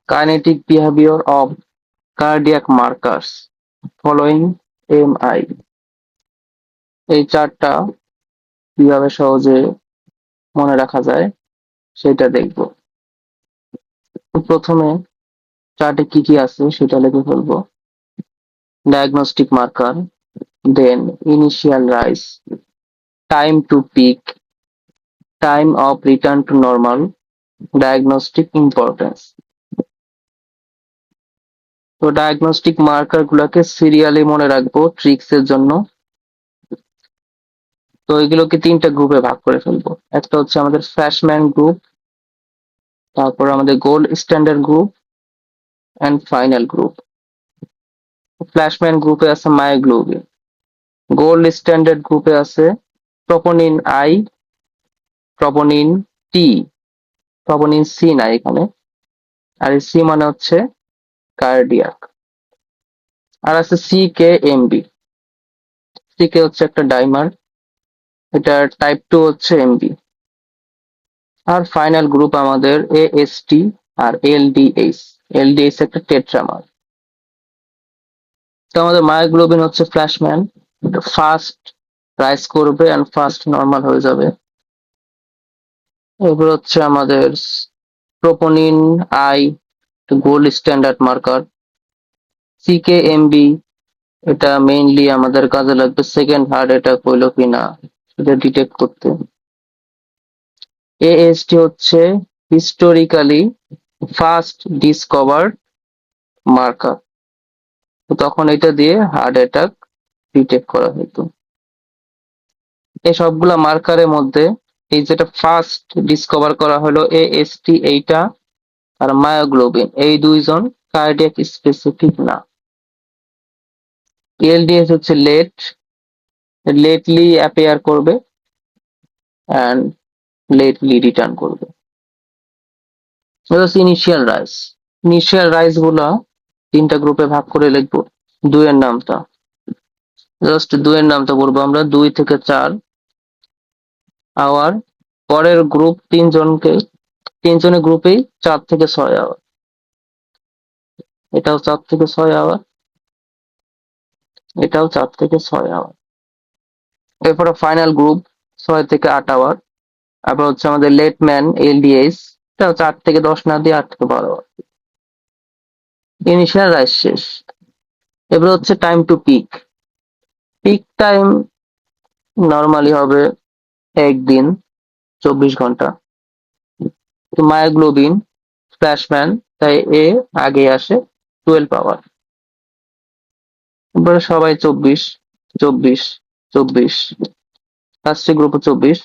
Kinetic behaviour of cardiac markers following MI. এই চারটা কিভাবে সহজে মনে রাখা যায় সেটা দেখব। প্রথমে চার্টে কি কি আছে সেটা লিখে ফেলবো। Diagnostic marker, then initial rise, time to peak, time of return to normal, diagnostic importance. তো ডায়াগনস্টিক মার্কার গুলাকে সিরিয়ালি মনে রাখবো ট্রিক্স এর জন্য। তো এগুলোকে তিনটা গ্রুপে ভাগ করে ফেলবো। একটা হচ্ছে আমাদের ফ্ল্যাশম্যান গ্রুপ, তারপর আমাদের gold standard group and final group. Flashman গ্রুপে আছে মায়োগ্লোবিন, গোল্ড স্ট্যান্ডার্ড গ্রুপে আছে troponin I, troponin T, troponin C না এখানে, আর এই সি মানে হচ্ছে কার্ডিয়াক। আর আছে C K M B, C K হচ্ছে একটা ডাইমার, এটার টাইপ 2 হচ্ছে এমবি। আর ফাইনাল গ্রুপ আমাদের এএসটি আর এলডিএইচ, এলডিএইচ একটা টেট্রামার। তো আমাদের মায়োগ্লোবিন হচ্ছে ফ্ল্যাশম্যান, ফাস্ট রাইজ করবে এন্ড ফাস্ট নর্মাল হয়ে যাবে। এরপর হচ্ছে আমাদের troponin I, gold standard marker. CKMB, এটা মেইনলি আমাদের কাজে লাগবে সেকেন্ড হার্ট অ্যাটাক হইলো কিনা সেটা ডিটেক্ট করতে। এএসটি হচ্ছে হিস্টোরিক্যালি ফার্স্ট ডিসকভার্ড মার্কার, তখন এটা দিয়ে হার্ট অ্যাটাক ডিটেক্ট করা হতো। এই সবগুলা মার্কারের মধ্যে এই যেটা ফার্স্ট ডিসকভার করা হলো এএসটি এইটা, আর মায়োগ্লোবিন, এই দুইজন কার্ডিয়াক স্পেসিফিক না। এলডিএস হচ্ছে লেটলি অ্যাপিয়ার করবে অ্যান্ড লেটলি রিটার্ন করবে। ইনিশিয়াল রাইজ, ইনিশিয়াল রাইজ গুলা তিনটা গ্রুপে ভাগ করে লিখবো। দুইয়ের নামটা, জাস্ট দুইয়ের নামটা বলবো আমরা, 2 থেকে 4 আওয়ার। পরের গ্রুপ তিনজনের গ্রুপেই 4 থেকে 6 আওয়ার, এটাও 4 থেকে 6 আওয়ার, এটাও 4 থেকে 6 আওয়ার। এরপরে ফাইনাল গ্রুপ 6 থেকে 8 আওয়ার। তারপর হচ্ছে আমাদের লেট ম্যান এলডিএস, এটাও 4 থেকে 10 না দিয়ে 8 থেকে 12 আওয়ার। ইনিশিয়াল রাইজ শেষ। এবার হচ্ছে time to peak. Peak time normally হবে 1 দিন 24 ঘন্টা। মায়োগ্লোবিন ফ্ল্যাশম্যান, তাই এ আগে আসে 12 আওয়ার। এবারে সবাই 24 24 24, লাস্টের গ্রুপে 24।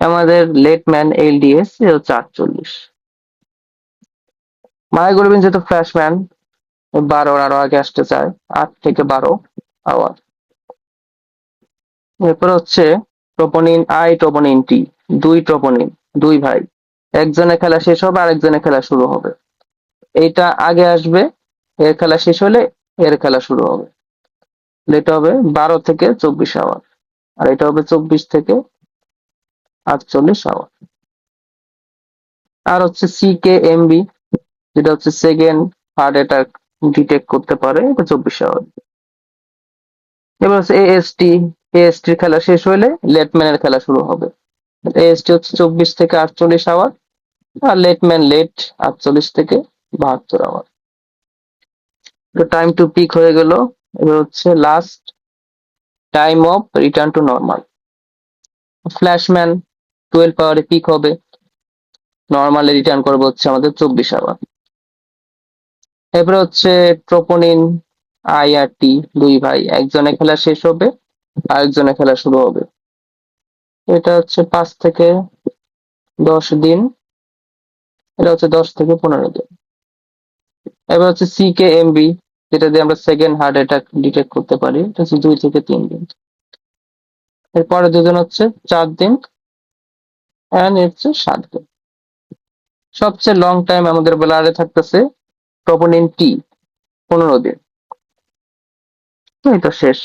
আমাদের লেট ম্যান এলডিএস এ হচ্ছে 48। মায়োগ্লোবিন যেহেতু ফ্ল্যাশম্যান 12 আরো আগে আসতে চায়, 8 থেকে 12 আওয়ার। এরপর হচ্ছে troponin I, troponin T, troponin, দুই ভাই, একজনের খেলা শেষ হবে আরেকজনের খেলা শুরু হবে। এইটা আগে আসবে, এর খেলা শেষ হলে এর খেলা শুরু হবে। এটা হবে 12 থেকে 24 আওয়ার, আর এটা হবে 24 থেকে 48 আওয়ার। আর হচ্ছে সিকেএমবি, যেটা হচ্ছে সেকেন্ড হার্ট অ্যাটাক ডিটেক্ট করতে পারে, এটা 24 আওয়ার। এবার হচ্ছে এএসটি, এএসটির খেলা শেষ হলে লেটম্যানের খেলা শুরু হবে। এএসটি হচ্ছে 24 থেকে 48 আওয়ার, আর লেটম্যান লেট 48 থেকে 72 আওয়ার। তো টাইম টু পিক হয়ে গেল। এবার হচ্ছে last time of return to normal. Flashman 12 আওয়ারে পিক হবে, নর্মালে রিটার্ন করবে হচ্ছে আমাদের 24 আওয়ার। এরপরে হচ্ছে ট্রোপোনিন আই আর টি, দুই ভাই, একজনের খেলা শেষ হবে আরেকজনের খেলা শুরু হবে। এটা হচ্ছে 5 থেকে 10 দিন, এটা হচ্ছে 10 থেকে 15 দিন। এবার হচ্ছে সিকেএমবি, যেটা দিয়ে আমরা সেকেন্ড হার্ট অ্যাটাক ডিটেক্ট করতে পারি, এটা হচ্ছে 2 থেকে 3 দিন। এরপরে দুজন হচ্ছে 4 দিন, এন্ড হচ্ছে 7 দিন। সবচেয়ে লং টাইম আমাদের ব্লাডে থাকতেছে ট্রোপোনিন টি, 15 দিন। তো এটা শেষ।